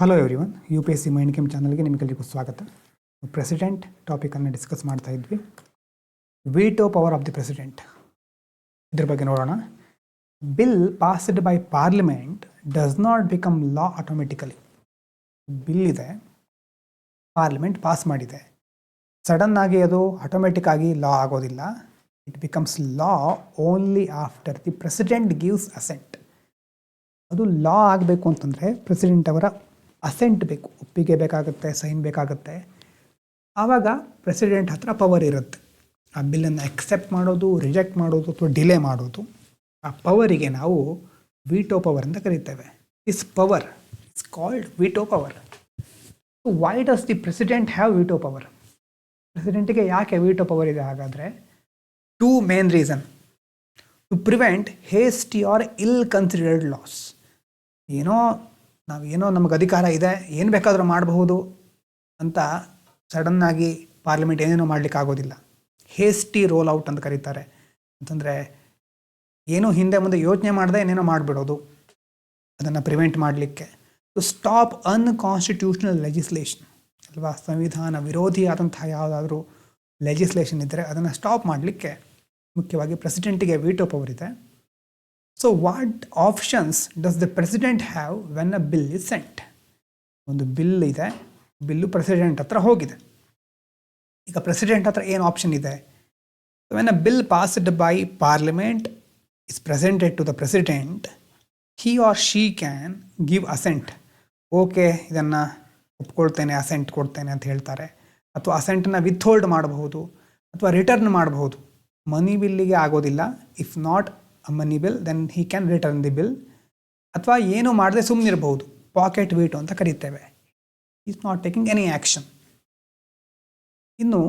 Hello everyone, U P S C mind game ಚಾನಲ್ಗೆ ನಿಮಗೆಲ್ಲರಿಗೂ ಸ್ವಾಗತ. ಪ್ರೆಸಿಡೆಂಟ್ ಟಾಪಿಕನ್ನು ಡಿಸ್ಕಸ್ ಮಾಡ್ತಾ ಇದ್ವಿ. Veto power of the president, ಇದ್ರ ಬಗ್ಗೆ ನೋಡೋಣ. Bill passed by parliament does not become law automatically. Bill ಇದೆ, ಪಾರ್ಲಿಮೆಂಟ್ ಪಾಸ್ ಮಾಡಿದೆ, ಸಡನ್ ಆಗಿ ಅದು ಆಟೋಮೆಟಿಕ್ ಆಗಿ ಲಾ ಆಗೋದಿಲ್ಲ. It becomes law only after the president gives assent. ಅದು ಲಾ ಆಗಬೇಕು ಅಂತಂದರೆ ಪ್ರೆಸಿಡೆಂಟ್ ಅವರ ಅಸೆಂಟ್ ಬೇಕು, ಒಪ್ಪಿಗೆ ಬೇಕಾಗುತ್ತೆ, ಸೈನ್ ಬೇಕಾಗುತ್ತೆ. ಆವಾಗ ಪ್ರೆಸಿಡೆಂಟ್ ಹತ್ರ ಪವರ್ ಇರುತ್ತೆ ಆ ಬಿಲ್ಲನ್ನು ಎಕ್ಸೆಪ್ಟ್ ಮಾಡೋದು, ರಿಜೆಕ್ಟ್ ಮಾಡೋದು ಅಥವಾ ಡಿಲೇ ಮಾಡೋದು. ಆ ಪವರಿಗೆ ನಾವು ವೀಟೋ ಪವರ್ ಅಂತ ಕರೀತೇವೆ. This power is called veto power. Why does the president have veto power? ಪ್ರೆಸಿಡೆಂಟಿಗೆ ಯಾಕೆ ವೀಟೋ ಪವರ್ ಇದೆ? ಹಾಗಾದರೆ two main reason: to prevent hasty or ill considered laws. ನಾವೇನೋ ನಮಗೆ ಅಧಿಕಾರ ಇದೆ, ಏನು ಬೇಕಾದರೂ ಮಾಡಬಹುದು ಅಂತ ಸಡನ್ನಾಗಿ ಪಾರ್ಲಿಮೆಂಟ್ ಏನೇನೋ ಮಾಡಲಿಕ್ಕೆ ಆಗೋದಿಲ್ಲ. ಹೇಸ್ಟಿ ರೋಲ್ ಔಟ್ ಅಂತ ಕರೀತಾರೆ. ಅಂತಂದರೆ ಏನೋ ಹಿಂದೆ ಮುಂದೆ ಯೋಚನೆ ಮಾಡದೆ ಏನೇನೋ ಮಾಡಿಬಿಡೋದು, ಅದನ್ನು ಪ್ರಿವೆಂಟ್ ಮಾಡಲಿಕ್ಕೆ. ಟು ಸ್ಟಾಪ್ ಅನ್ಕಾನ್ಸ್ಟಿಟ್ಯೂಷನಲ್ ಲೆಜಿಸ್ಲೇಷನ್ ಅಲ್ವಾ, ಸಂವಿಧಾನ ವಿರೋಧಿಯಾದಂತಹ ಯಾವುದಾದ್ರೂ ಲೆಜಿಸ್ಲೇಷನ್ ಇದ್ದರೆ ಅದನ್ನು ಸ್ಟಾಪ್ ಮಾಡಲಿಕ್ಕೆ ಮುಖ್ಯವಾಗಿ ಪ್ರೆಸಿಡೆಂಟಿಗೆ ವೀಟೋ ಪವರ್ ಇದೆ. So what options does the president have when a bill is sent? ಒಂದು ಬಿಲ್ ಇದೆ, ಬಿಲ್ಲು ಪ್ರೆಸಿಡೆಂಟ್ ಹತ್ರ ಹೋಗಿದೆ. ಈಗ ಪ್ರೆಸಿಡೆಂಟ್ ಹತ್ರ ಏನು ಆಪ್ಷನ್ ಇದೆ? When a bill passed by parliament is presented to the president, he or she can give assent. Okay, ಇದನ್ನು ಒಪ್ಕೊಳ್ತೇನೆ, ಅಸೆಂಟ್ ಕೊಡ್ತೇನೆ ಅಂತ ಹೇಳ್ತಾರೆ. ಅಥವಾ ಅಸೆಂಟನ್ನು ವಿತ್ಹೋಲ್ಡ್ ಮಾಡಬಹುದು ಅಥವಾ ರಿಟರ್ನ್ ಮಾಡಬಹುದು. ಮನಿ ಬಿಲ್ಲಿಗೆ ಆಗೋದಿಲ್ಲ. If not a money bill then he can return the bill. ಅಥವಾ ಏನು ಮಾಡದೆ ಸುಮ್ಮನಿರಬಹುದು, ಪಾಕೆಟ್ ವೀಟೋ ಅಂತ ಕರೀತೇವೆ. Is not taking any action. ಇನ್ನು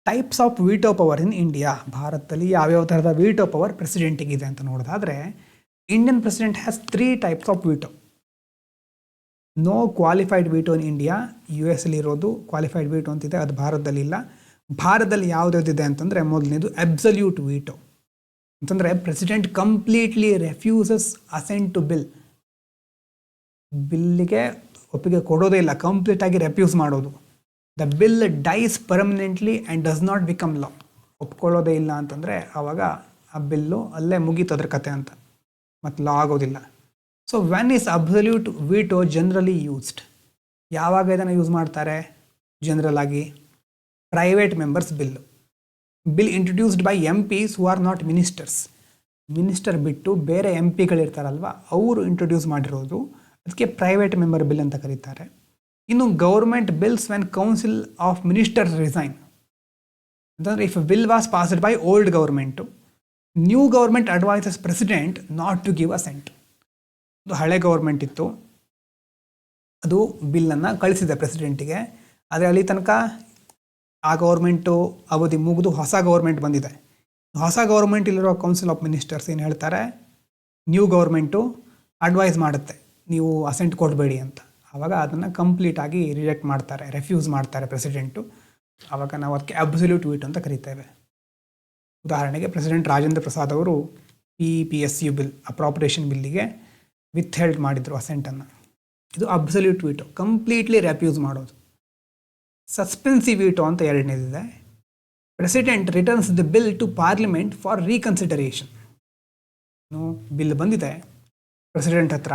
types of veto power in India, ಭಾರತದಲ್ಲಿ ಯಾವ್ಯಾವ ಥರದ ವೀಟೋ ಪವರ್ ಪ್ರೆಸಿಡೆಂಟಿಗಿದೆ ಅಂತ ನೋಡೋದಾದರೆ, Indian president has 3 types of veto. No qualified veto in India. U S ಅಲ್ಲಿ ಇರೋದು ಕ್ವಾಲಿಫೈಡ್ ವೀಟೋ ಅಂತಿದೆ, ಅದು ಭಾರತದಲ್ಲಿ ಇಲ್ಲ. ಭಾರತದಲ್ಲಿ ಯಾವುದಿದೆ ಅಂತಂದರೆ, ಮೊದಲನೇದು ಅಬ್ಸಲ್ಯೂಟ್ ವೀಟೋ. ಅಂತಂದರೆ president completely refuses assent to bill. ಬಿಲ್ಲಿಗೆ ಒಪ್ಪಿಗೆ ಕೊಡೋದೇ ಇಲ್ಲ, ಕಂಪ್ಲೀಟಾಗಿ ರೆಫ್ಯೂಸ್ ಮಾಡೋದು. The bill dies permanently and does not become law. ಒಪ್ಕೊಳ್ಳೋದೇ ಇಲ್ಲ ಅಂತಂದರೆ ಆವಾಗ ಆ ಬಿಲ್ಲು ಅಲ್ಲೇ ಮುಗೀತು ಅದ್ರ ಕತೆ ಅಂತ, ಮತ್ತು ಲಾ ಆಗೋದಿಲ್ಲ. So when is absolute veto generally used? ಯಾವಾಗ ಇದನ್ನು ಯೂಸ್ ಮಾಡ್ತಾರೆ ಜನರಲ್ ಆಗಿ? Private members bill. Bill introduced by M piece who are not ministers. Minister ಬಿಟ್ಟು ಬೇರೆ ಎಂ ಪಿಗಳಿರ್ತಾರಲ್ವ, ಅವರು ಇಂಟ್ರೊಡ್ಯೂಸ್ ಮಾಡಿರೋದು, ಅದಕ್ಕೆ ಪ್ರೈವೇಟ್ ಮೆಂಬರ್ ಬಿಲ್ ಅಂತ ಕರೀತಾರೆ. ಇನ್ನು government bills when council of ministers resign. ಅಂತಂದರೆ if bill was passed by old government, new government advises president not to give assent. ಅದು ಹಳೆ ಗೌರ್ಮೆಂಟ್ ಇತ್ತು, ಅದು ಬಿಲ್ಲನ್ನು ಕಳಿಸಿದೆ ಪ್ರೆಸಿಡೆಂಟಿಗೆ. ಆದರೆ ಅಲ್ಲಿ ತನಕ ಆ ಗೌರ್ಮೆಂಟು ಅವಧಿ ಮುಗಿದು ಹೊಸ ಗೌರ್ಮೆಂಟ್ ಬಂದಿದೆ. ಹೊಸ ಗೌರ್ಮೆಂಟ್ ಇಲ್ಲಿರೋ ಕೌನ್ಸಿಲ್ ಆಫ್ ಮಿನಿಸ್ಟರ್ಸ್ ಏನು ಹೇಳ್ತಾರೆ, ನ್ಯೂ ಗೌರ್ಮೆಂಟು ಅಡ್ವೈಸ್ ಮಾಡುತ್ತೆ, ನೀವು ಅಸೆಂಟ್ ಕೊಡಬೇಡಿ ಅಂತ. ಆವಾಗ ಅದನ್ನು ಕಂಪ್ಲೀಟಾಗಿ ರಿಜೆಕ್ಟ್ ಮಾಡ್ತಾರೆ, ರೆಫ್ಯೂಸ್ ಮಾಡ್ತಾರೆ ಪ್ರೆಸಿಡೆಂಟು. ಆವಾಗ ನಾವು ಅದಕ್ಕೆ ಅಬ್ಸಲ್ಯೂಟ್ ವೀಟೋ ಅಂತ ಕರೀತೇವೆ. ಉದಾಹರಣೆಗೆ ಪ್ರೆಸಿಡೆಂಟ್ ರಾಜೇಂದ್ರ ಪ್ರಸಾದ್ ಅವರು PPSU ಬಿಲ್, ಅಪ್ರಾಪ್ರಿಯೇಷನ್ ಬಿಲ್ಲಿಗೆ ವಿತ್ ಹೆಲ್ಡ್ ಮಾಡಿದರು ಅಸೆಂಟನ್ನು. ಇದು ಅಬ್ಸಲ್ಯೂಟ್ ವೀಟೋ, ಕಂಪ್ಲೀಟ್ಲಿ ರೆಫ್ಯೂಸ್ ಮಾಡೋದು. ಸಸ್ಪೆನ್ಸಿವ್ ವೀಟೋ ಅಂತ ಎರಡನೇದಿದೆ. President returns the bill to parliament for reconsideration. Bill ಬಂದಿದೆ ಪ್ರೆಸಿಡೆಂಟ್ ಹತ್ರ,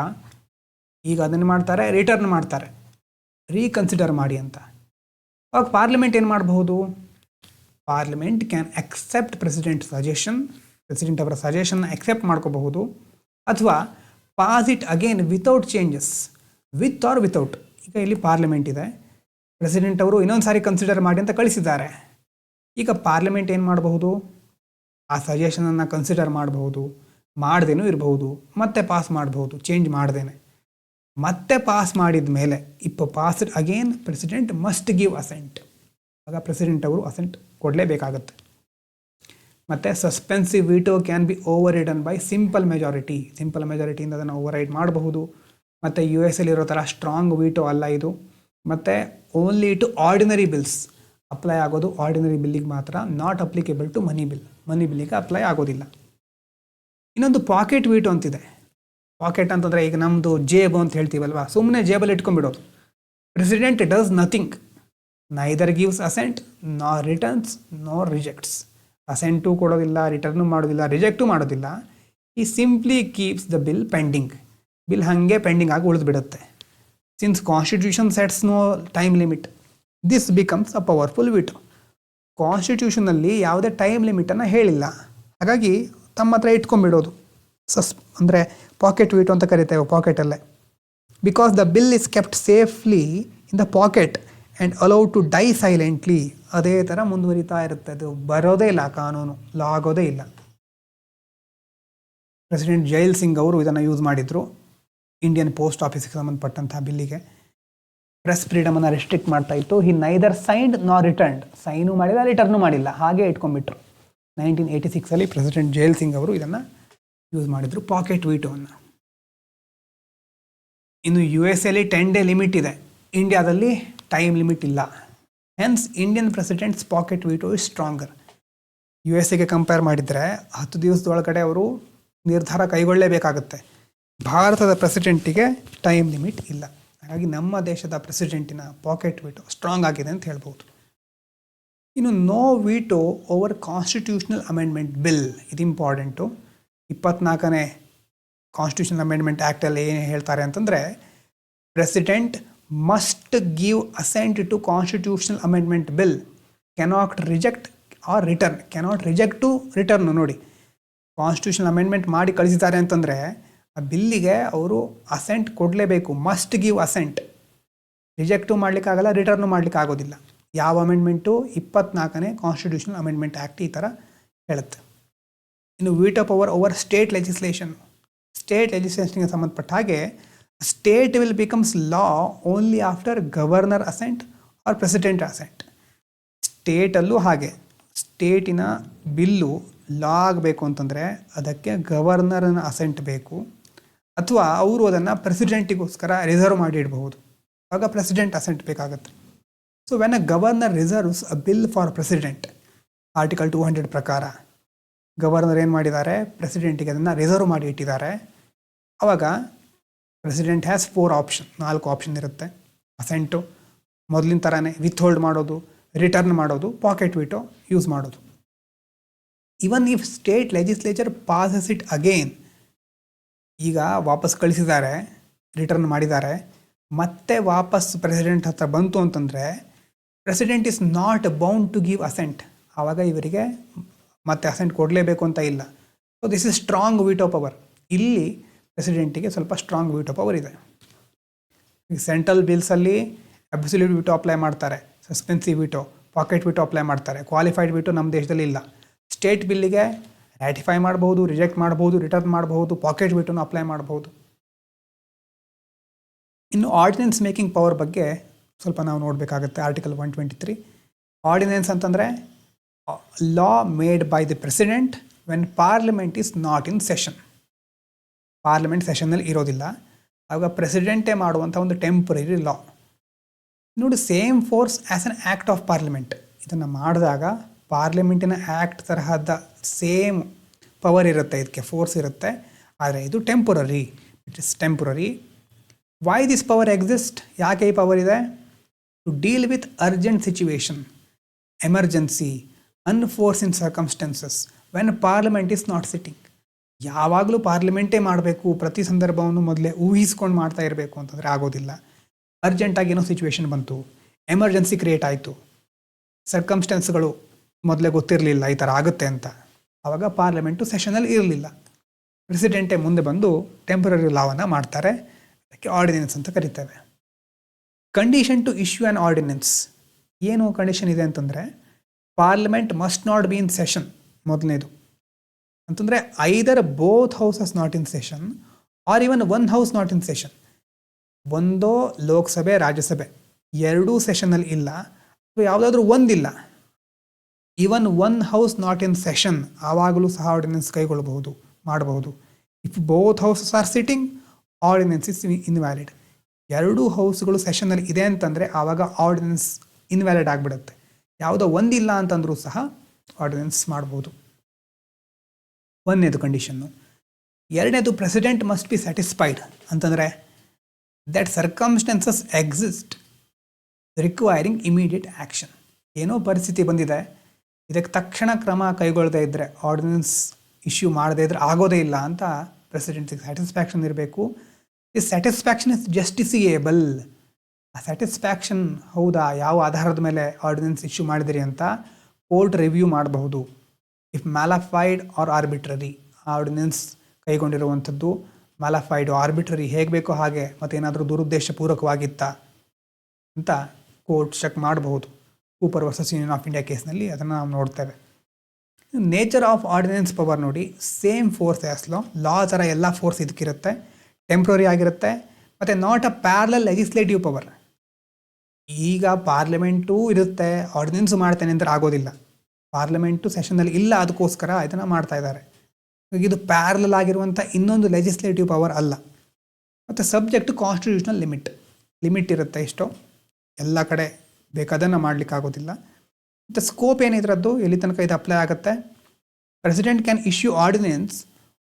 ಈಗ ಅದನ್ನು ಮಾಡ್ತಾರೆ, ರಿಟರ್ನ್ ಮಾಡ್ತಾರೆ, ರೀಕನ್ಸಿಡರ್ ಮಾಡಿ ಅಂತ. ಅವಾಗ ಪಾರ್ಲಿಮೆಂಟ್ ಏನು ಮಾಡಬಹುದು? Parliament can accept president suggestion. President ಅವರ ಸಜೆಷನ್ನ ಅಕ್ಸೆಪ್ಟ್ ಮಾಡ್ಕೋಬಹುದು. ಅಥವಾ pass it again without changes, with or without. ಈಗ ಇಲ್ಲಿ ಪಾರ್ಲಿಮೆಂಟ್ ಇದೆ, ಪ್ರೆಸಿಡೆಂಟ್ ಅವರು ಇನ್ನೊಂದು ಸಾರಿ ಕನ್ಸಿಡರ್ ಮಾಡಿ ಅಂತ ಕಳಿಸಿದ್ದಾರೆ. ಈಗ ಪಾರ್ಲಿಮೆಂಟ್ ಏನು ಮಾಡಬಹುದು? ಆ ಸಜೆಷನನ್ನು ಕನ್ಸಿಡರ್ ಮಾಡಬಹುದು, ಮಾಡ್ದೇನೂ ಇರಬಹುದು, ಮತ್ತೆ ಪಾಸ್ ಮಾಡಬಹುದು, ಚೇಂಜ್ ಮಾಡ್ದೇನೆ. ಮತ್ತೆ ಪಾಸ್ ಮಾಡಿದ ಮೇಲೆ if passed again president must give assent. ಆಗ ಪ್ರೆಸಿಡೆಂಟ್ ಅವರು ಅಸೆಂಟ್ ಕೊಡಲೇಬೇಕಾಗತ್ತೆ. ಮತ್ತು suspensive veto can be overridden by simple majority. Simple ಮೆಜಾರಿಟಿಯಿಂದ ಅದನ್ನು ಓವರ್ ರೈಡ್ ಮಾಡಬಹುದು. ಮತ್ತು US ಇರೋ ಥರ ಸ್ಟ್ರಾಂಗ್ ವೀಟೋ ಅಲ್ಲ ಇದು. ಮತ್ತು only to ordinary bills apply ಆಗೋದು, ಆರ್ಡಿನರಿ ಬಿಲ್ಲಿಗೆ ಮಾತ್ರ, not applicable to money bill. Money ಬಿಲ್ಲಿಗೆ ಅಪ್ಲೈ ಆಗೋದಿಲ್ಲ. ಇನ್ನೊಂದು ಪಾಕೆಟ್ ವೀಟೋ ಅಂತಿದೆ. ಪಾಕೆಟ್ ಅಂತಂದರೆ ಈಗ ನಮ್ಮದು ಜೇಬು ಅಂತ ಹೇಳ್ತೀವಲ್ವಾ, ಸುಮ್ಮನೆ ಜೇಬಲ್ಲಿ ಇಟ್ಕೊಂಡ್ಬಿಡೋದು. President does nothing, neither gives assent nor returns nor rejects. Assent ಕೊಡೋದಿಲ್ಲ, ರಿಟರ್ನು ಮಾಡೋದಿಲ್ಲ, ರಿಜೆಕ್ಟು ಮಾಡೋದಿಲ್ಲ. He simply keeps the bill pending. Bill ಹಾಗೆ ಪೆಂಡಿಂಗ್ ಆಗಿ ಉಳಿದ್ಬಿಡುತ್ತೆ. Since constitution sets no time limit, this becomes a powerful veto. ಕಾನ್ಸ್ಟಿಟ್ಯೂಷನಲ್ಲಿ ಯಾವುದೇ time ಲಿಮಿಟನ್ನು ಹೇಳಿಲ್ಲ, ಹಾಗಾಗಿ ತಮ್ಮ ಹತ್ರ ಇಟ್ಕೊಂಡ್ಬಿಡೋದು. ಅಂದರೆ ಪಾಕೆಟ್ ವಿಟೋ ಅಂತ ಕರಿತೇವೆ, ಪಾಕೆಟಲ್ಲೇ. Because the bill is kept safely in the pocket and allowed to die silently. ಅದೇ ಥರ ಮುಂದುವರಿತಾ ಇರುತ್ತೆ, ಅದು ಬರೋದೇ ಇಲ್ಲ, ಕಾನೂನು ಲಾ ಆಗೋದೇ ಇಲ್ಲ. ಪ್ರೆಸಿಡೆಂಟ್ ಜೈಲ್ ಸಿಂಗ್ ಅವರು ಇದನ್ನು ಯೂಸ್ ಮಾಡಿದರು ಇಂಡಿಯನ್ ಪೋಸ್ಟ್ ಆಫೀಸ್ಗೆ ಸಂಬಂಧಪಟ್ಟಂಥ ಬಿಲ್ಲಿಗೆ. ಪ್ರೆಸ್ ಫ್ರೀಡಮನ್ನು ರೆಸ್ಟ್ರಿಕ್ಟ್ ಮಾಡ್ತಾ ಇತ್ತು. ಹಿ ನೈದರ್ ಸೈನ್ಡ್ ನಾರ್ ರಿಟರ್ನ್ಡ್, ಸೈನು ಮಾಡಿಲ್ಲ, ರಿಟರ್ನು ಮಾಡಿಲ್ಲ, ಹಾಗೆ ಇಟ್ಕೊಂಡ್ಬಿಟ್ರು. 1986 ಪ್ರೆಸಿಡೆಂಟ್ ಜೈಲ್ ಸಿಂಗ್ ಅವರು ಇದನ್ನು ಯೂಸ್ ಮಾಡಿದರು, ಪಾಕೆಟ್ ವಿಟೋವನ್ನು. ಇನ್ನು USA 10 ಡೇ ಲಿಮಿಟ್ ಇದೆ, ಇಂಡಿಯಾದಲ್ಲಿ ಟೈಮ್ ಲಿಮಿಟ್ ಇಲ್ಲ. Hence Indian presidents packet veto is stronger. USA compare ಮಾಡಿದರೆ 10 ದಿವಸದೊಳಗಡೆ ಅವರು ನಿರ್ಧಾರ ಕೈಗೊಳ್ಳಲೇಬೇಕಾಗುತ್ತೆ. ಭಾರತದ ಪ್ರೆಸಿಡೆಂಟಿಗೆ ಟೈಮ್ ಲಿಮಿಟ್ ಇಲ್ಲ. ಹಾಗಾಗಿ ನಮ್ಮ ದೇಶದ ಪ್ರೆಸಿಡೆಂಟಿನ ಪಾಕೆಟ್ ವಿಟೋ ಸ್ಟ್ರಾಂಗ್ ಆಗಿದೆ ಅಂತ ಹೇಳ್ಬೋದು. ಇನ್ನು no veto over constitutional amendment bill, ಇದು ಇಂಪಾರ್ಟೆಂಟು. 24ನೇ ಕಾನ್ಸ್ಟಿಟ್ಯೂಷನಲ್ ಅಮೆಂಡ್ಮೆಂಟ್ ಆ್ಯಕ್ಟಲ್ಲಿ ಏನು ಹೇಳ್ತಾರೆ ಅಂತಂದರೆ, president must give assent to constitutional amendment bill, cannot reject or return. Cannot reject to return. ನೋಡಿ, ಕಾನ್ಸ್ಟಿಟ್ಯೂಷನಲ್ ಅಮೆಂಡ್ಮೆಂಟ್ ಮಾಡಿ ಕಳಿಸಿದ್ದಾರೆ ಅಂತಂದರೆ ಆ ಬಿಲ್ಲಿಗೆ ಅವರು ಅಸೆಂಟ್ ಕೊಡಲೇಬೇಕು, ಮಸ್ಟ್ ಗಿವ್ ಅಸೆಂಟ್. ರಿಜೆಕ್ಟು ಮಾಡಲಿಕ್ಕಾಗಲ್ಲ, ರಿಟರ್ನು ಮಾಡಲಿಕ್ಕೆ ಆಗೋದಿಲ್ಲ. ಯಾವ ಅಮೆಂಡ್ಮೆಂಟು? 24ನೇ ಕಾನ್ಸ್ಟಿಟ್ಯೂಷನಲ್ ಅಮೆಂಡ್ಮೆಂಟ್ ಆ್ಯಕ್ಟ್ ಈ ಥರ ಹೇಳುತ್ತೆ. ಇನ್ನು veto power over state legislation. State ಲೆಜಿಸ್ಲೇಷನ್ಗೆ ಸಂಬಂಧಪಟ್ಟ ಹಾಗೆ state will becomes law only after governor assent or president assent. ಸ್ಟೇಟಲ್ಲೂ ಹಾಗೆ, ಸ್ಟೇಟಿನ ಬಿಲ್ಲು ಲಾ ಆಗಬೇಕು ಅಂತಂದರೆ ಅದಕ್ಕೆ ಗವರ್ನರ್ನ ಅಸೆಂಟ್ ಬೇಕು, ಅಥವಾ ಅವರು ಅದನ್ನು ಪ್ರೆಸಿಡೆಂಟಿಗೋಸ್ಕರ ರಿಸರ್ವ್ ಮಾಡಿ ಇಡಬಹುದು, ಆಗ ಪ್ರೆಸಿಡೆಂಟ್ ಅಸೆಂಟ್ ಬೇಕಾಗುತ್ತೆ. So when a governor reserves a bill for president, article 200 ಪ್ರಕಾರ ಗವರ್ನರ್ ಏನು ಮಾಡಿದ್ದಾರೆ, ಪ್ರೆಸಿಡೆಂಟಿಗೆ ಅದನ್ನು ರಿಸರ್ವ್ ಮಾಡಿ ಇಟ್ಟಿದ್ದಾರೆ. ಆವಾಗ ಪ್ರೆಸಿಡೆಂಟ್ ಹ್ಯಾಸ್ 4 ಆಪ್ಷನ್, 4 ಆಪ್ಷನ್ ಇರುತ್ತೆ. ಅಸೆಂಟು, ಮೊದಲಿನ ಥರನೇ ವಿತ್ ಹೋಲ್ಡ್ ಮಾಡೋದು, ರಿಟರ್ನ್ ಮಾಡೋದು, ಪಾಕೆಟ್ ವಿಟೋ ಯೂಸ್ ಮಾಡೋದು. Even if state legislature passes it again, ಈಗ ವಾಪಸ್ ಕಳಿಸಿದ್ದಾರೆ, ರಿಟರ್ನ್ ಮಾಡಿದ್ದಾರೆ, ಮತ್ತೆ ವಾಪಸ್ ಪ್ರೆಸಿಡೆಂಟ್ ಹತ್ರ ಬಂತು ಅಂತಂದರೆ president is not bound to give assent. ಆವಾಗ ಇವರಿಗೆ ಮತ್ತೆ ಅಸೆಂಟ್ ಕೊಡಲೇಬೇಕು ಅಂತ ಇಲ್ಲ. So this is strong veto power. ಇಲ್ಲಿ ಪ್ರೆಸಿಡೆಂಟಿಗೆ ಸ್ವಲ್ಪ ಸ್ಟ್ರಾಂಗ್ ವಿಟೋ ಪವರ್ ಇದೆ. ಈಗ ಸೆಂಟ್ರಲ್ ಬಿಲ್ಸಲ್ಲಿ ಅಬ್ಸಲ್ಯೂಟ್ ವಿಟೋ ಅಪ್ಲೈ ಮಾಡ್ತಾರೆ, suspensive veto, pocket veto apply ಮಾಡ್ತಾರೆ. ಕ್ವಾಲಿಫೈಡ್ ವಿಟೋ ನಮ್ಮ ದೇಶದಲ್ಲಿ ಇಲ್ಲ. ಸ್ಟೇಟ್ ಬಿಲ್ಲಿಗೆ ರ್ಯಾಟಿಫೈ ಮಾಡ್ಬೋದು, ರಿಜೆಕ್ಟ್ ಮಾಡ್ಬೋದು, ರಿಟರ್ನ್ ಮಾಡ್ಬೋದು, ಪಾಕೆಟ್ ವಿಟೋನು ಅಪ್ಲೈ ಮಾಡ್ಬೋದು. ಇನ್ನು ಆರ್ಡಿನೆನ್ಸ್ ಮೇಕಿಂಗ್ ಪವರ್ ಬಗ್ಗೆ ಸ್ವಲ್ಪ ನಾವು ನೋಡಬೇಕಾಗುತ್ತೆ. ಆರ್ಟಿಕಲ್ 123 ಆರ್ಡಿನೆನ್ಸ್ ಅಂತಂದರೆ law made by the president when parliament is not in session. Parliament ಸೆಷನ್ನಲ್ಲಿ ಇರೋದಿಲ್ಲ, ಆವಾಗ ಪ್ರೆಸಿಡೆಂಟೇ ಮಾಡುವಂಥ ಒಂದು ಟೆಂಪರರಿ ಲಾ. ನೋಡಿ, same force as an act of parliament. ಇದನ್ನು ಮಾಡಿದಾಗ ಪಾರ್ಲಿಮೆಂಟಿನ ಆ್ಯಕ್ಟ್ ತರಹದ ಸೇಮ್ ಪವರ್ ಇರುತ್ತೆ, ಇದಕ್ಕೆ ಫೋರ್ಸ್ ಇರುತ್ತೆ. ಆದರೆ ಇದು temporary, it is temporary. Why this power exist? ಯಾಕೆ ಈ ಪವರ್ ಇದೆ? To deal with urgent situation, emergency, unforeseen circumstances when parliament is not sitting. ಯಾವಾಗಲೂ ಪಾರ್ಲಿಮೆಂಟೇ ಮಾಡಬೇಕು, ಪ್ರತಿ ಸಂದರ್ಭವನ್ನು ಮೊದಲೇ ಊಹಿಸ್ಕೊಂಡು ಮಾಡ್ತಾ ಇರಬೇಕು ಅಂತಂದರೆ ಆಗೋದಿಲ್ಲ. ಅರ್ಜೆಂಟಾಗಿ ಏನೋ ಸಿಚುವೇಶನ್ ಬಂತು, ಎಮರ್ಜೆನ್ಸಿ ಕ್ರಿಯೇಟ್ ಆಯಿತು, ಸರ್ಕಮ್ಸ್ಟೆನ್ಸ್ಗಳು ಮೊದಲೇ ಗೊತ್ತಿರಲಿಲ್ಲ ಈ ಥರ ಆಗುತ್ತೆ ಅಂತ, ಆವಾಗ ಪಾರ್ಲಿಮೆಂಟು ಸೆಷನಲ್ಲಿ ಇರಲಿಲ್ಲ. ಪ್ರೆಸಿಡೆಂಟೇ ಮುಂದೆ ಬಂದು ಟೆಂಪರರಿ ಲಾವನ್ನು ಮಾಡ್ತಾರೆ, ಅದಕ್ಕೆ ಆರ್ಡಿನೆನ್ಸ್ ಅಂತ ಕರಿತೇವೆ. Condition to issue an ordinance. ಏನು ಕಂಡೀಷನ್ ಇದೆ ಅಂತಂದರೆ, parliament must not be in session. ಮೊದಲನೇದು ಅಂತಂದರೆ either both houses not in session or even one house not in session. ಒಂದೋ ಲೋಕಸಭೆ ರಾಜ್ಯಸಭೆ ಎರಡೂ ಸೆಷನಲ್ಲಿ ಇಲ್ಲ, ಅಥವಾ ಯಾವುದಾದ್ರೂ ಒಂದಿಲ್ಲ, even one house not in session, ಆವಾಗಲೂ ಸಹ ಆರ್ಡಿನೆನ್ಸ್ ಕೈಗೊಳ್ಳಬಹುದು, ಮಾಡಬಹುದು. If both houses are sitting, ordinance is invalid. ಎರಡೂ ಹೌಸ್ಗಳು ಸೆಷನ್ನಲ್ಲಿ ಇದೆ ಅಂತಂದರೆ ಆವಾಗ ಆರ್ಡಿನೆನ್ಸ್ ಇನ್ವ್ಯಾಲಿಡ್ ಆಗಿಬಿಡುತ್ತೆ. ಯಾವುದೋ ಒಂದಿಲ್ಲ ಅಂತಂದರೂ ಸಹ ಆರ್ಡಿನೆನ್ಸ್ ಮಾಡ್ಬೋದು. ಒಂದನೇದು ಕಂಡೀಷನ್ನು. ಎರಡನೇದು ಪ್ರೆಸಿಡೆಂಟ್ ಮಸ್ಟ್ ಬಿ ಸ್ಯಾಟಿಸ್ಫೈಡ್ ಅಂತಂದರೆ that circumstances exist requiring immediate action. ಏನೋ ಪರಿಸ್ಥಿತಿ ಬಂದಿದೆ, ಇದಕ್ಕೆ ತಕ್ಷಣ ಕ್ರಮ ಕೈಗೊಳ್ಳದೇ ಇದ್ದರೆ, ಆರ್ಡಿನೆನ್ಸ್ ಇಶ್ಯೂ ಮಾಡದೇ ಇದ್ದರೆ ಆಗೋದೇ ಇಲ್ಲ ಅಂತ ಪ್ರೆಸಿಡೆಂಟ್ಸಿಗೆ ಸ್ಯಾಟಿಸ್ಫ್ಯಾಕ್ಷನ್ ಇರಬೇಕು. ಈ ಸ್ಯಾಟಿಸ್ಫ್ಯಾಕ್ಷನ್ ಇಸ್ ಜಸ್ಟಿಸಿಯೇಬಲ್. ಆ ಸ್ಯಾಟಿಸ್ಫ್ಯಾಕ್ಷನ್ ಹೌದಾ, ಯಾವ ಆಧಾರದ ಮೇಲೆ ಆರ್ಡಿನೆನ್ಸ್ ಇಶ್ಯೂ ಮಾಡಿದಿರಿ ಅಂತ ಕೋರ್ಟ್ ರಿವ್ಯೂ ಮಾಡಬಹುದು. If malafide or arbitrary, ordinance ಕೈಗೊಂಡಿರುವಂಥದ್ದು ಮ್ಯಾಲಫೈಡು, ಆರ್ಬಿಟ್ರರಿ, ಹೇಗೆ ಬೇಕೋ ಹಾಗೆ, ಮತ್ತು ಏನಾದರೂ ದುರುದ್ದೇಶಪೂರ್ವಕವಾಗಿತ್ತಾ ಅಂತ ಕೋರ್ಟ್ ಚೆಕ್ ಮಾಡಬಹುದು. Cooper versus Union of India ಕೇಸ್ನಲ್ಲಿ ಅದನ್ನು ನಾವು ನೋಡ್ತೇವೆ. ನೇಚರ್ ಆಫ್ ಆರ್ಡಿನೆನ್ಸ್ ಪವರ್ ನೋಡಿ, ಸೇಮ್ ಫೋರ್ಸ್ ಆ್ಯಸ್ ಲಾ ಥರ ಎಲ್ಲ ಫೋರ್ಸ್ ಇದಕ್ಕಿರುತ್ತೆ, ಟೆಂಪ್ರರಿ ಆಗಿರುತ್ತೆ, ಮತ್ತು not a parallel legislative power. ಈಗ ಪಾರ್ಲಿಮೆಂಟು ಇರುತ್ತೆ, ಆರ್ಡಿನೆನ್ಸು ಮಾಡ್ತೇನೆ ಅಂದರೆ ಆಗೋದಿಲ್ಲ. ಪಾರ್ಲಿಮೆಂಟು ಸೆಷನ್ನಲ್ಲಿ ಇಲ್ಲ, ಅದಕ್ಕೋಸ್ಕರ ಇದನ್ನು ಮಾಡ್ತಾ ಇದ್ದಾರೆ. ಇದು ಪ್ಯಾರಲಲ್ ಆಗಿರುವಂಥ ಇನ್ನೊಂದು ಲೆಜಿಸ್ಲೇಟಿವ್ ಪವರ್ ಅಲ್ಲ. ಮತ್ತು ಸಬ್ಜೆಕ್ಟ್ ಕಾನ್ಸ್ಟಿಟ್ಯೂಷನಲ್ ಲಿಮಿಟ್ ಇರುತ್ತೆ, ಇಷ್ಟು ಎಲ್ಲ ಕಡೆ ಬೇಕಾದನ್ನು ಮಾಡಲಿಕ್ಕಾಗೋದಿಲ್ಲ. ಮತ್ತು ಸ್ಕೋಪ್ ಏನಿದ್ರದ್ದು, ಎಲ್ಲಿ ತನಕ ಇದು ಅಪ್ಲೈ ಆಗುತ್ತೆ, president can issue ordinance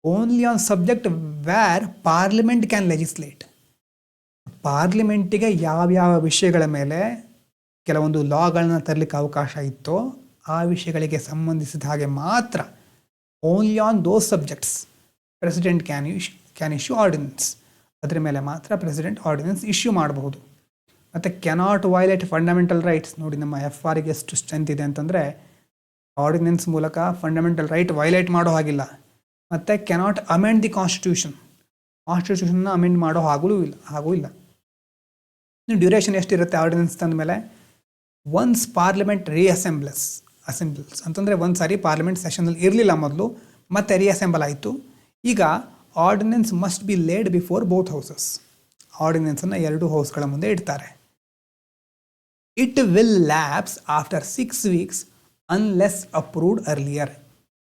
only on subject where parliament can legislate. ಪಾರ್ಲಿಮೆಂಟಿಗೆ ಯಾವ್ಯಾವ ವಿಷಯಗಳ ಮೇಲೆ ಕೆಲವೊಂದು ಲಾಗಳನ್ನ ತರಲಿಕ್ಕೆ ಅವಕಾಶ ಇತ್ತೋ ಆ ವಿಷಯಗಳಿಗೆ ಸಂಬಂಧಿಸಿದ ಹಾಗೆ ಮಾತ್ರ, only on those subjects president can issue ordinance. ಅದರ ಮೇಲೆ ಮಾತ್ರ ಪ್ರೆಸಿಡೆಂಟ್ ಆರ್ಡಿನೆನ್ಸ್ ಇಶ್ಯೂ ಮಾಡಬಹುದು. ಮತ್ತು ಕೆನಾಟ್ ವೈಲೇಟ್ ಫಂಡಮೆಂಟಲ್ ರೈಟ್ಸ್. ನೋಡಿ, ನಮ್ಮ FRಗೆ ಎಷ್ಟು ಸ್ಟ್ರೆಂತ್ ಇದೆ ಅಂತಂದರೆ, ಆರ್ಡಿನೆನ್ಸ್ ಮೂಲಕ ಫಂಡಮೆಂಟಲ್ ರೈಟ್ ವೈಲೇಟ್ ಮಾಡೋ ಹಾಗಿಲ್ಲ. ಮತ್ತು ಕೆನಾಟ್ ಅಮೆಂಡ್ ದಿ ಕಾನ್ಸ್ಟಿಟ್ಯೂಷನ್ನ ಅಮೆಂಡ್ ಮಾಡೋ ಹಾಗೂ ಇಲ್ಲ. ಡ್ಯೂರೇಷನ್ ಎಷ್ಟಿರುತ್ತೆ ಆರ್ಡಿನೆನ್ಸ್ ತಂದ ಮೇಲೆ? ಒನ್ಸ್ ಪಾರ್ಲಿಮೆಂಟ್ ಅಸೆಂಬಲ್ಸ್ ಅಂತಂದರೆ ಒಂದು ಸಾರಿ ಪಾರ್ಲಿಮೆಂಟ್ ಸೆಷನಲ್ಲಿ ಇರಲಿಲ್ಲ ಮೊದಲು, ಮತ್ತೆ ರೀಅಸೆಂಬಲ್ ಆಯಿತು. ಈಗ ordinance must be laid before both houses. ಆರ್ಡಿನೆನ್ಸನ್ನು 2 ಹೌಸ್ಗಳ ಮುಂದೆ ಇಡ್ತಾರೆ. It will lapse after 6 weeks unless approved earlier.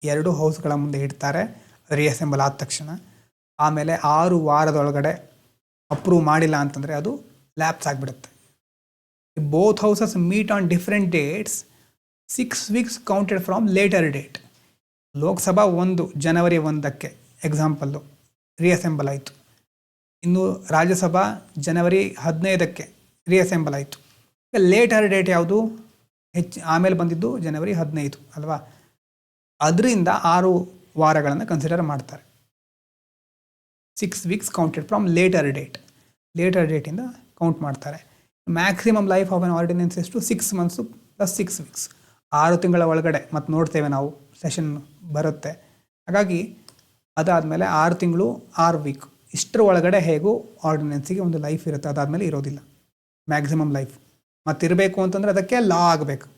2 ಹೌಸ್ಗಳ ಮುಂದೆ ಇಡ್ತಾರೆ ರೀಅಸೆಂಬಲ್ ಆದ ತಕ್ಷಣ. ಆಮೇಲೆ 6 ವಾರದೊಳಗಡೆ ಅಪ್ರೂವ್ ಮಾಡಿಲ್ಲ ಅಂತಂದರೆ ಅದು ಲ್ಯಾಪ್ಸ್ ಆಗಿಬಿಡುತ್ತೆ. Both houses meet on different dates, 6 weeks counted from later date. Lok Sabha 1 ಜನವರಿ 1ಕ್ಕೆ ಎಕ್ಸಾಂಪಲ್ಲು ರೀಅಸೆಂಬಲ್ ಆಯಿತು. ಇನ್ನು ರಾಜ್ಯಸಭಾ ಜನವರಿ 15ಕ್ಕೆ ರೀಅಸೆಂಬಲ್ ಆಯಿತು. ಲೇಟರ್ ಡೇಟ್ ಯಾವುದು? ಆಮೇಲೆ ಬಂದಿದ್ದು ಜನವರಿ 15 ಅಲ್ವಾ? ಅದರಿಂದ 6 ವಾರಗಳನ್ನು ಕನ್ಸಿಡರ್ ಮಾಡ್ತಾರೆ. 6 weeks ಕೌಂಟೆಡ್ ಫ್ರಾಮ್ ಲೇಟರ್ ಡೇಟಿಂದ ಕೌಂಟ್ ಮಾಡ್ತಾರೆ. Maximum life of an ordinance ಎಷ್ಟು? 6 months + 6 weeks, 6 ತಿಂಗಳ ಒಳಗಡೆ. ಮತ್ತು ನೋಡ್ತೇವೆ ನಾವು ಸೆಷನ್ ಬರುತ್ತೆ, ಹಾಗಾಗಿ ಅದಾದಮೇಲೆ 6 ತಿಂಗಳು 6 week, ಇಷ್ಟರ ಒಳಗಡೆ ಹೇಗೂ ಆರ್ಡಿನೆನ್ಸಿಗೆ ಒಂದು ಲೈಫ್ ಇರುತ್ತೆ, ಅದಾದಮೇಲೆ ಇರೋದಿಲ್ಲ ಮ್ಯಾಕ್ಸಿಮಮ್ ಲೈಫ್. ಮತ್ತಿರಬೇಕು ಅಂತಂದರೆ ಅದಕ್ಕೆ ಲಾ ಆಗಬೇಕು,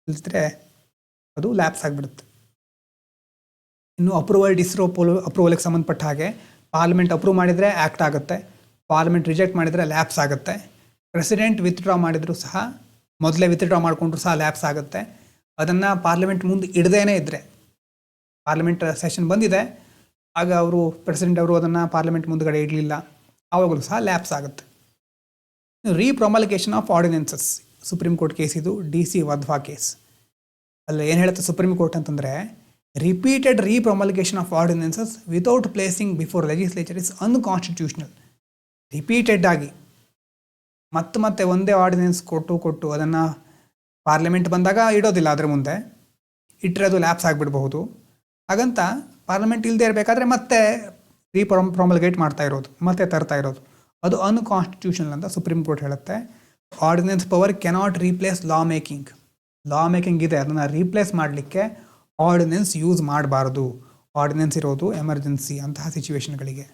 ಇಲ್ದಿದ್ರೆ ಅದು ಲ್ಯಾಪ್ಸ್ ಆಗಿಬಿಡುತ್ತೆ. ಇನ್ನು ಅಪ್ರೂವಲ್ಗೆ ಸಂಬಂಧಪಟ್ಟ ಹಾಗೆ ಪಾರ್ಲಿಮೆಂಟ್ ಅಪ್ರೂವ್ ಮಾಡಿದರೆ ಆ್ಯಕ್ಟ್ ಆಗುತ್ತೆ, ಪಾರ್ಲಿಮೆಂಟ್ ರಿಜೆಕ್ಟ್ ಮಾಡಿದರೆ ಲ್ಯಾಪ್ಸ್ ಆಗುತ್ತೆ. ಪ್ರೆಸಿಡೆಂಟ್ ವಿತ್ಡ್ರಾ ಮಾಡಿದರೂ ಸಹ, ಮೊದಲೇ ವಿತ್ಡ್ರಾ ಮಾಡಿಕೊಂಡ್ರು ಸಹ ಲ್ಯಾಪ್ಸ್ ಆಗುತ್ತೆ. ಅದನ್ನು ಪಾರ್ಲಿಮೆಂಟ್ ಮುಂದೆ ಇಡದೇನೇ ಇದ್ದರೆ, ಪಾರ್ಲಿಮೆಂಟ್ ಸೆಷನ್ ಬಂದಿದೆ, ಆಗ ಪ್ರೆಸಿಡೆಂಟ್ ಅವರು ಅದನ್ನು ಪಾರ್ಲಿಮೆಂಟ್ ಮುಂದುಗಡೆ ಇಡಲಿಲ್ಲ, ಆವಾಗಲೂ ಸಹ ಲ್ಯಾಪ್ಸ್ ಆಗುತ್ತೆ. Repromulgation of ordinances, supreme court case ಇದು, DC ವಧ್ವಾ ಕೇಸ್. ಅಲ್ಲಿ ಏನು ಹೇಳುತ್ತೆ ಸುಪ್ರೀಂ ಕೋರ್ಟ್ ಅಂತಂದರೆ, repeated repromulgation of ordinances without placing before legislature is unconstitutional. Repeated ಆಗಿ ಮತ್ತೆ ಒಂದೇ ಆರ್ಡಿನೆನ್ಸ್ ಕೊಟ್ಟು ಅದನ್ನು ಪಾರ್ಲಿಮೆಂಟ್ ಬಂದಾಗ ಇಡೋದಿಲ್ಲ, ಅದರ ಮುಂದೆ ಇಟ್ಟರೆ ಅದು ಲ್ಯಾಪ್ಸ್ ಆಗಿಬಿಡಬಹುದು. ಹಾಗಂತ ಪಾರ್ಲಿಮೆಂಟ್ ಇಲ್ಲದೆ ಇರಬೇಕಾದ್ರೆ ಮತ್ತೆ ಪ್ರೊಮಲ್ಗೇಟ್ ಮಾಡ್ತಾ ಇರೋದು, ಮತ್ತೆ ತರ್ತಾ ಇರೋದು, ಅದು ಅನ್ಕಾನ್ಸ್ಟಿಟ್ಯೂಷನಲ್ ಅಂತ ಸುಪ್ರೀಂ ಕೋರ್ಟ್ ಹೇಳುತ್ತೆ. Ordinance power cannot replace law making ಇದೆ, ಅದನ್ನು ರೀಪ್ಲೇಸ್ ಮಾಡಲಿಕ್ಕೆ ಆರ್ಡಿನೆನ್ಸ್ ಯೂಸ್ ಮಾಡಬಾರ್ದು. ಆರ್ಡಿನೆನ್ಸ್ ಇರೋದು ಎಮರ್ಜೆನ್ಸಿ ಅಂತಹ ಸಿಚುವೇಶನ್ಗಳಿಗೆ.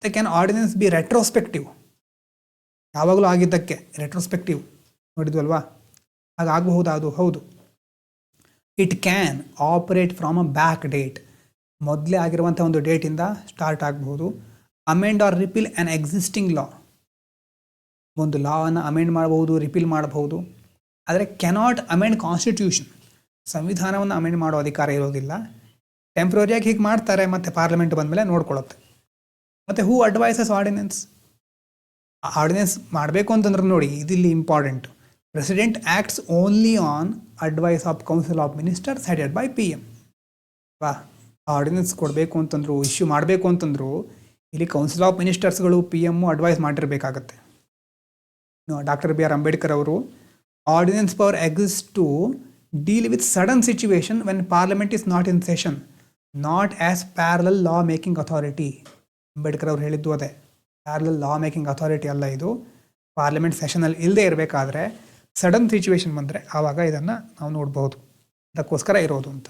Can ordinance be retrospective? ಯಾವಾಗಲೂ ಆಗಿದ್ದಕ್ಕೆ ರೆಟ್ರೋಸ್ಪೆಕ್ಟಿವ್ ನೋಡಿದ್ವಲ್ವಾ, ಹಾಗಾಗಬಹುದಾ? ಅದು ಹೌದು. It can operate from a back date, ಮೊದಲೇ ಆಗಿರುವಂಥ ಒಂದು ಡೇಟಿಂದ ಸ್ಟಾರ್ಟ್ ಆಗಬಹುದು. Amend or repeal an existing law, ಒಂದು ಲಾವನ್ನು ಅಮೆಂಡ್ ಮಾಡಬಹುದು, ರಿಪೀಲ್ ಮಾಡಬಹುದು. ಆದರೆ ಕೆನಾಟ್ ಅಮೆಂಡ್ ಕಾನ್ಸ್ಟಿಟ್ಯೂಷನ್, ಸಂವಿಧಾನವನ್ನು ಅಮೆಂಡ್ ಮಾಡೋ ಅಧಿಕಾರ ಇರೋದಿಲ್ಲ. ಟೆಂಪ್ರರಿಯಾಗಿ ಹೀಗೆ ಮಾಡ್ತಾರೆ, ಮತ್ತು ಪಾರ್ಲಿಮೆಂಟ್ ಬಂದಮೇಲೆ ನೋಡ್ಕೊಳ್ಳುತ್ತೆ. ಮತ್ತು ಹೂ ಅಡ್ವೈಸಸ್ ಆರ್ಡಿನೆನ್ಸ್ ಮಾಡಬೇಕು ಅಂತಂದ್ರೆ ನೋಡಿ, ಇದಿಲ್ಲಿ important. President acts only on advice of council of ministers headed by PM. Ordinance ಕೊಡಬೇಕು ಅಂತಂದ್ರು, ಇಶ್ಯೂ ಮಾಡಬೇಕು ಅಂತಂದ್ರು ಇಲ್ಲಿ ಕೌನ್ಸಿಲ್ ಆಫ್ ಮಿನಿಸ್ಟರ್ಸ್ಗಳು ಪಿ ಎಮ್ಮು ಅಡ್ವೈಸ್ ಮಾಡಿರಬೇಕಾಗತ್ತೆ. ಡಾಕ್ಟರ್ ಬಿ ಆರ್ ಅಂಬೇಡ್ಕರ್ ಅವರು ordinance power exist to deal with sudden situation when parliament is not in session, not as parallel law making authority. Ambedkar ಅವ್ರು ಹೇಳಿದ್ದು ಅದೇ, ಪ್ಯಾರಲಲ್ ಲಾ ಮೇಕಿಂಗ್ ಅಥಾರಿಟಿ ಅಲ್ಲ ಇದು. Parliament ಸೆಷನಲ್ಲಿ ಇಲ್ಲದೆ ಇರಬೇಕಾದ್ರೆ sudden situation ಬಂದರೆ ಆವಾಗ ಇದನ್ನು ನಾವು ನೋಡ್ಬೋದು, ಅದಕ್ಕೋಸ್ಕರ ಇರೋದು ಅಂತ.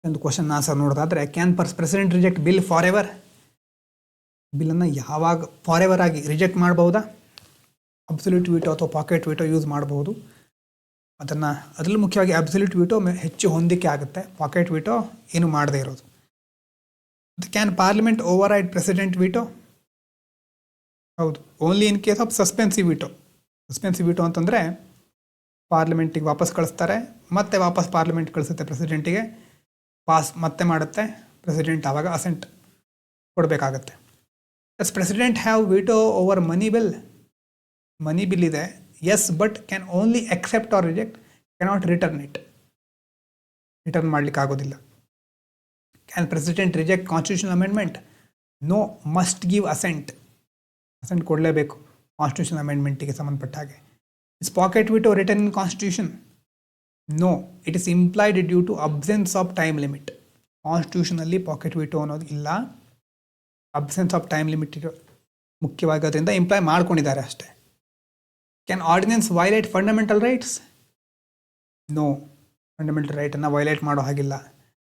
ಒಂದು ಕ್ವಶನ್ ಆನ್ಸರ್ ನೋಡೋದಾದರೆ, can president reject bill for ever? ಬಿಲ್ಲನ್ನು ಯಾವಾಗ ಫಾರ್ ಎವರ್ ಆಗಿ ರಿಜೆಕ್ಟ್ ಮಾಡ್ಬೋದಾ? ಅಬ್ಸಲ್ಯೂಟ್ ವೀಟೋ ಅಥವಾ ಪಾಕೆಟ್ ವೀಟೋ ಯೂಸ್ ಮಾಡ್ಬೋದು. ಅದರಲ್ಲೂ ಮುಖ್ಯವಾಗಿ ಅಬ್ಸಲ್ಯೂಟ್ ವೀಟೋ ಹೆಚ್ಚು ಹೊಂದಿಕೆ ಆಗುತ್ತೆ, ಪಾಕೆಟ್ ವೀಟೋ ಏನು ಮಾಡದೇ ಇರೋದು. Can parliament override president veto? ಹೌದು, only in case of suspensive veto. Suspensive veto ಅಂತಂದರೆ ಪಾರ್ಲಿಮೆಂಟಿಗೆ ವಾಪಸ್ ಕಳಿಸ್ತಾರೆ, ಮತ್ತೆ ವಾಪಸ್ ಪಾರ್ಲಿಮೆಂಟ್ ಕಳಿಸುತ್ತೆ ಪ್ರೆಸಿಡೆಂಟಿಗೆ, ಪಾಸ್ ಮತ್ತೆ ಮಾಡುತ್ತೆ ಪ್ರೆಸಿಡೆಂಟ್, ಆವಾಗ ಅಸೆಂಟ್ ಕೊಡಬೇಕಾಗತ್ತೆ. Does president have veto over money bill? Money bill ಇದೆ, yes, but can only accept or reject, cannot return it. Return ಮಾಡಲಿಕ್ಕೆ ಆಗೋದಿಲ್ಲ. Can president reject constitutional amendment? No, must give assent. Assent ಕೊಡಲೇಬೇಕು constitutional ಅಮೆಂಡ್ಮೆಂಟಿಗೆ ಸಂಬಂಧಪಟ್ಟ ಹಾಗೆ. Is pocket veto return in constitution? No, it is implied due to absence of time limit. ಕಾನ್ಸ್ಟಿಟ್ಯೂಷನಲ್ಲಿ pocket veto ಅನ್ನೋದು ಇಲ್ಲ, absence of time limit ಮುಖ್ಯವಾಗಿ ಅದರಿಂದ imply ಮಾಡ್ಕೊಂಡಿದ್ದಾರೆ ಅಷ್ಟೇ. Can ordinance violate fundamental rights? No, fundamental ರೈಟನ್ನು ವೈಲೇಟ್ ಮಾಡೋ ಹಾಗಿಲ್ಲ.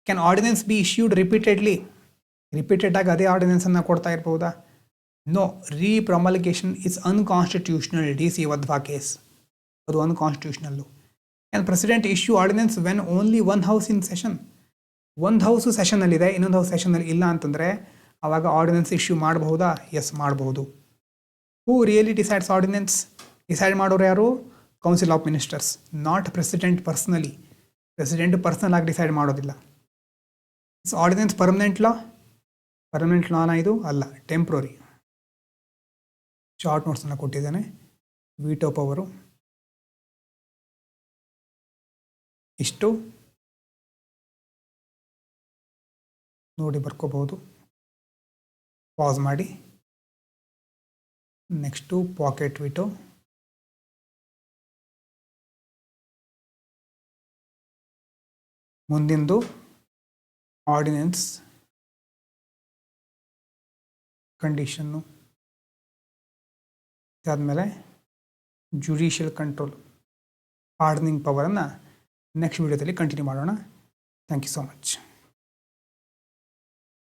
Can ordinance be issued repeatedly? Repeated ಆಗಿ ಅದೇ ಆರ್ಡಿನೆನ್ಸನ್ನು ಕೊಡ್ತಾ ಇರ್ಬೋದಾ? No, repromulgation is unconstitutional. DC Wadhwa case ಅದು unconstitutional. Can president issue ordinance when only one house in session? ಒಂದು ಹೌಸು ಸೆಷನ್ನಲ್ಲಿದೆ, ಇನ್ನೊಂದು ಹೌಸ್ ಸೆಷನ್ನಲ್ಲಿ ಇಲ್ಲ ಅಂತಂದರೆ ಆವಾಗ ಆರ್ಡಿನೆನ್ಸ್ ಇಶ್ಯೂ ಮಾಡಬಹುದಾ? ಎಸ್, ಮಾಡಬಹುದು. Who really decides ordinance? Decide ಮಾಡೋರು ಯಾರು? Council of ministers, not president personally. President personal ಆಗಿ ಡಿಸೈಡ್ ಮಾಡೋದಿಲ್ಲ. It's ordinance permanent law? Permanent ಲಾನ ಇದು? ಅಲ್ಲ, ಟೆಂಪ್ರರಿ. ಶಾರ್ಟ್ ನೋಟ್ಸನ್ನು ಕೊಟ್ಟಿದ್ದೇನೆ. ವೀಟೋ ಪವರು ಇಷ್ಟು ನೋಡಿ ಬರ್ಕೋಬಹುದು. ಪಾಸ್ ಮಾಡಿ. Next pocket veto. ಮುಂದಿಂದು ಆರ್ಡಿನೆನ್ಸ್ ಕಂಡೀಷನ್ನು. ಇದಾದಮೇಲೆ ಜುಡಿಷಿಯಲ್ ಕಂಟ್ರೋಲ್, ಪಾರ್ಡನಿಂಗ್ ಪವರನ್ನು ನೆಕ್ಸ್ಟ್ ವೀಡಿಯೋದಲ್ಲಿ ಕಂಟಿನ್ಯೂ ಮಾಡೋಣ. Thank you so much.